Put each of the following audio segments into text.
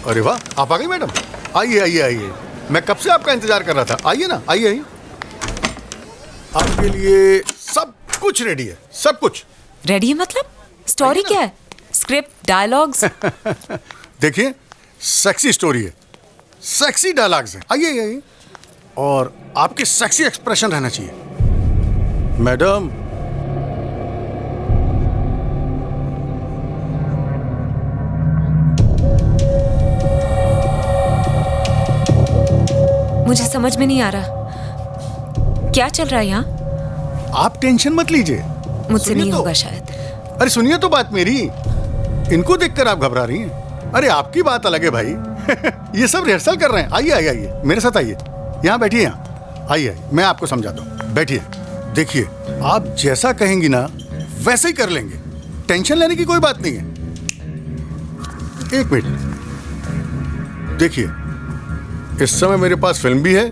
अरे वाह, आप आ गई मैडम। आइए आइए आइए, मैं कब से आपका इंतजार कर रहा था। आइए ना, आइए आइए। आपके लिए सब कुछ रेडी है, सब कुछ रेडी है। मतलब स्टोरी क्या है? Script, dialogues? देखिए, सेक्सी स्टोरी है, सेक्सी डायलॉग्स हैं। आइए आइए। और आपके सेक्सी एक्सप्रेशन रहना चाहिए मैडम। मुझे समझ में नहीं आ रहा क्या चल रहा है यहाँ। आप टेंशन मत लीजिए, मुझसे नहीं तो होगा शायद। अरे सुनिए तो बात मेरी, इनको देखकर आप घबरा रही हैं। अरे आपकी बात अलग है भाई। ये सब रिहर्सल कर रहे हैं। आइए आइए आइए, मेरे साथ आइए, यहाँ बैठिए। यहाँ आइए, मैं आपको समझाता हूँ। बैठिए। देखिए, आप जैसा कहेंगी ना वैसे ही कर लेंगे, टेंशन लेने की कोई बात नहीं है। एक मिनट, देखिए, इस समय मेरे पास फिल्म भी है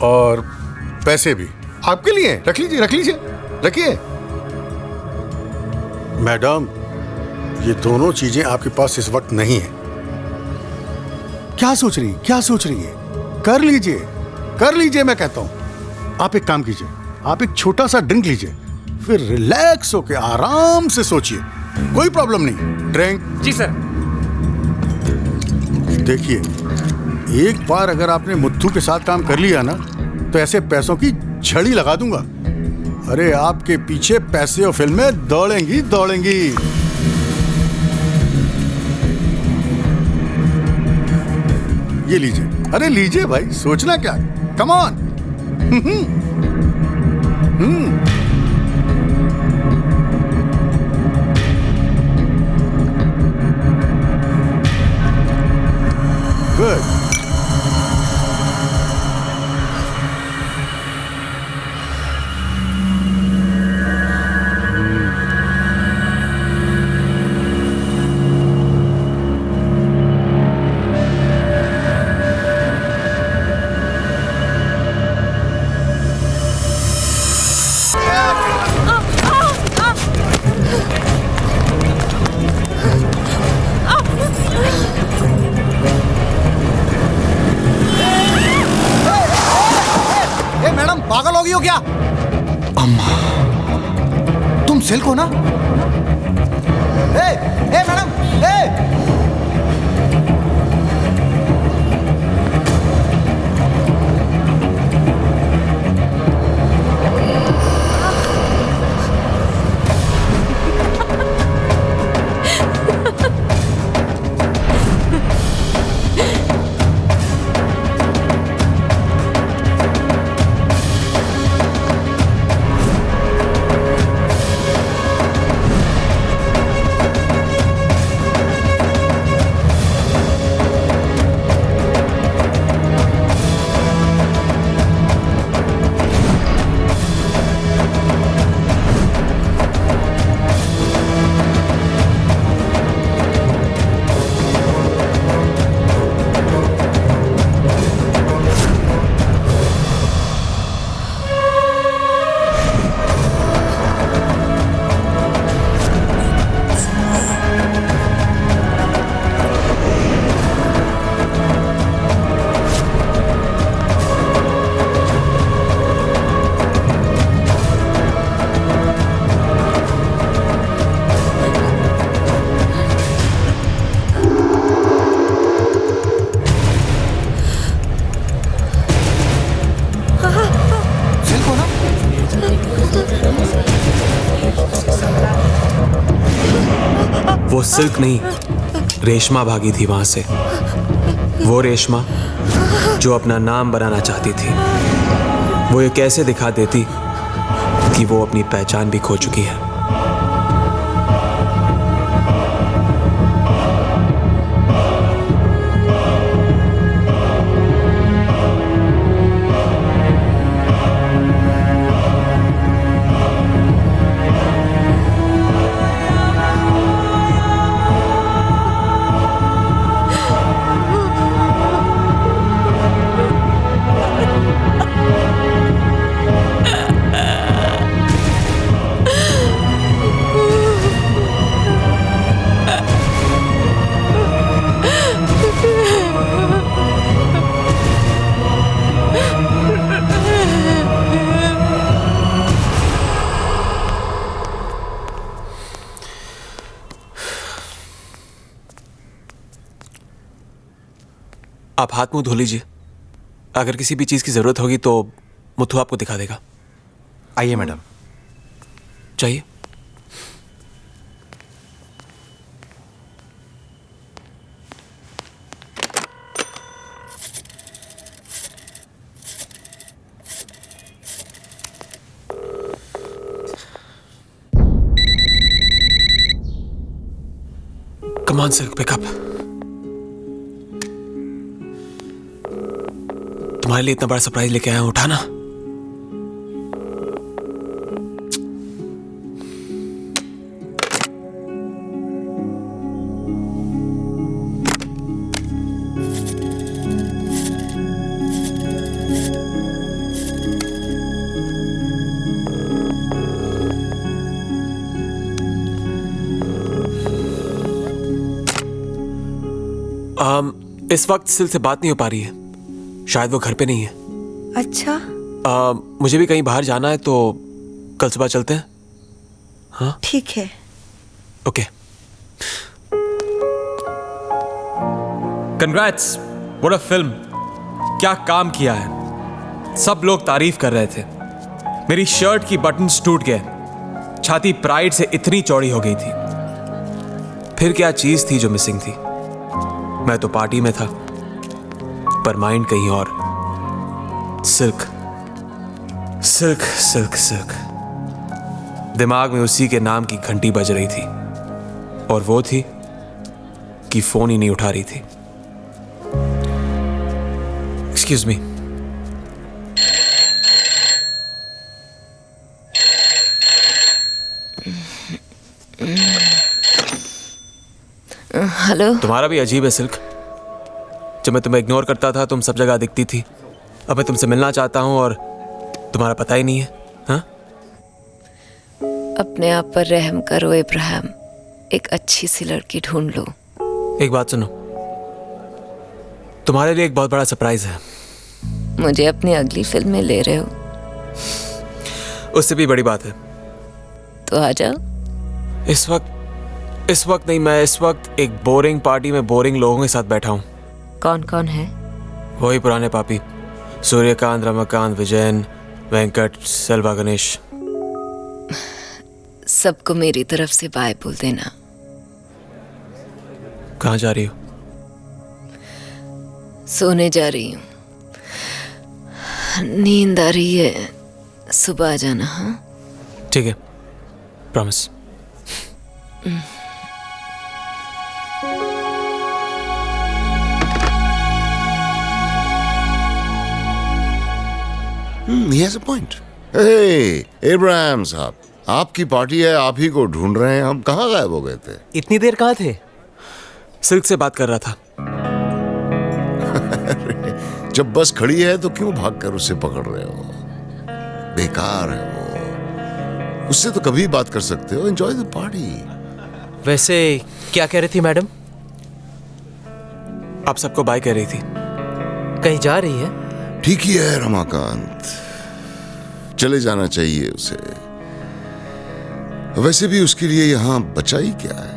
और पैसे भी आपके लिए। रख लीजिए, रख लीजिए, रखिए। मैडम, ये दोनों चीजें आपके पास इस वक्त नहीं है। क्या सोच रही है? कर लीजिए, कर लीजिए, मैं कहता हूं। आप एक काम कीजिए, आप एक छोटा सा ड्रिंक लीजिए, फिर रिलैक्स होके आराम से सोचिए। कोई प्रॉब्लम नहीं। ड्रिंक। जी सर। देखिए, एक बार अगर आपने मुत्थू के साथ काम कर लिया ना, तो ऐसे पैसों की झड़ी लगा दूंगा। अरे आपके पीछे पैसे और फिल्में दौड़ेंगी दौड़ेंगी। ये लीजिए। अरे लीजिए भाई, सोचना क्या, कम ऑन। गुड। मैडम पागल हो गई हो क्या? अम्मा, तुम सिल्क हो ना? ए मैडम, वो सिल्क नहीं, रेशमा भागी थी वहां से। वो रेशमा जो अपना नाम बनाना चाहती थी। वो ये कैसे दिखा देती कि वो अपनी पहचान भी खो चुकी है। आप हाथ मुंह धो लीजिए। अगर किसी भी चीज़ की ज़रूरत होगी तो मुथु आपको दिखा देगा। आइए मैडम। चाहिए? Come on, Silk, pick up. तुम्हारे लिए इतना बड़ा सरप्राइज लेके आया हूं, उठाना। इस वक्त सिल से बात नहीं हो पा रही है, शायद वो घर पे नहीं है। अच्छा। मुझे भी कहीं बाहर जाना है, तो कल सुबह चलते हैं। हाँ ठीक है। Okay. Congrats, what a film. क्या काम किया है। सब लोग तारीफ कर रहे थे। मेरी शर्ट की बटन्स टूट गए, छाती प्राइड से इतनी चौड़ी हो गई थी। फिर क्या चीज थी जो मिसिंग थी? मैं तो पार्टी में था, पर माइंड कहीं और। सिल्क सिल्क सिल्क सिल्क, दिमाग में उसी के नाम की घंटी बज रही थी, और वो थी कि फोन ही नहीं उठा रही थी। Excuse me. हेलो। तुम्हारा भी अजीब है सिल्क। जब मैं तुम्हें इग्नोर करता था, तुम सब जगह दिखती थी। अब मैं तुमसे मिलना चाहता हूं और तुम्हारा पता ही नहीं है। हाँ? अपने आप पर रहम करो इब्राहिम, एक अच्छी सी लड़की ढूंढ लो। एक बात सुनो, तुम्हारे लिए एक बहुत बड़ा सरप्राइज है। मुझे अपनी अगली फिल्म में ले रहे हो? उससे भी बड़ी बात है। तो आ जाओ। इस वक्त नहीं, मैं इस वक्त एक बोरिंग पार्टी में बोरिंग लोगों के साथ बैठा हूं। कौन कौन है? वही पुराने पापी, सूर्यकांत, रमाकांत, विजयन, वेंकट, सेल्वा गणेश। सबको मेरी तरफ से बाय बोल देना। कहाँ जा रही हो? सोने जा रही हूँ, नींद आ रही है। सुबह आ जाना। हाँ ठीक है, promise. He has a point. Hey, Ibrahim साहब, आपकी पार्टी है, आप ही को ढूंढ रहे हैं। हम कहाँ गायब हो गए थे? इतनी देर कहाँ थे? सिल्क से बात कर रहा था। जब बस खड़ी है तो क्यों भागकर उसे पकड़ रहे हो? बेकार है वो। उससे तो कभी बात कर सकते हो। Enjoy the party. वैसे क्या कह रही थी मैडम? आप सबको बाय कह रही थी। कहीं जा रही है? ठीक ही है रमाकांत, चले जाना चाहिए उसे। वैसे भी उसके लिए यहां बचा ही क्या है।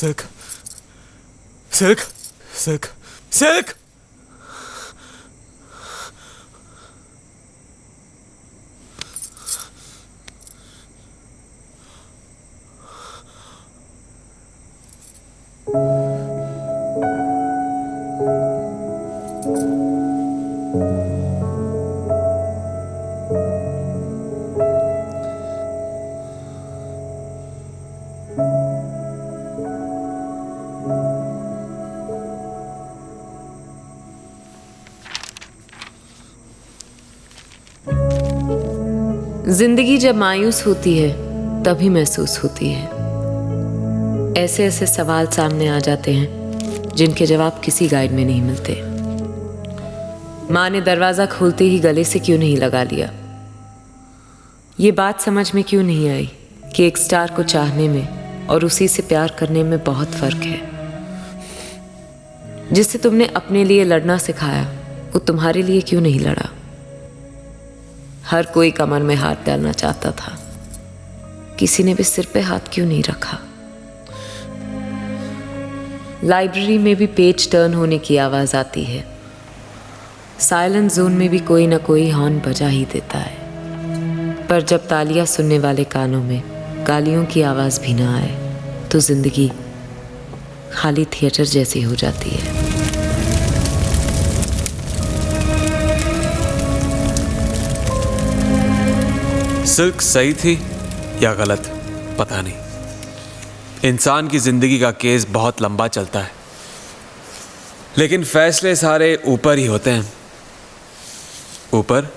Silk silk silk silk. जिंदगी जब मायूस होती है तभी महसूस होती है। ऐसे ऐसे सवाल सामने आ जाते हैं जिनके जवाब किसी गाइड में नहीं मिलते। माँ ने दरवाजा खोलते ही गले से क्यों नहीं लगा लिया? ये बात समझ में क्यों नहीं आई कि एक स्टार को चाहने में और उसी से प्यार करने में बहुत फर्क है। जिससे तुमने अपने लिए लड़ना सिखाया वो तुम्हारे लिए क्यों नहीं लड़ा? हर कोई कमर में हाथ डालना चाहता था, किसी ने भी सिर पे हाथ क्यों नहीं रखा? लाइब्रेरी में भी पेज टर्न होने की आवाज आती है। साइलेंट जोन में भी कोई ना कोई हॉर्न बजा ही देता है। पर जब तालियां सुनने वाले कानों में गालियों की आवाज भी ना आए तो जिंदगी खाली थिएटर जैसी हो जाती है। सिल्क सही थी या गलत पता नहीं। इंसान की जिंदगी का केस बहुत लंबा चलता है, लेकिन फैसले सारे ऊपर ही होते हैं। ऊपर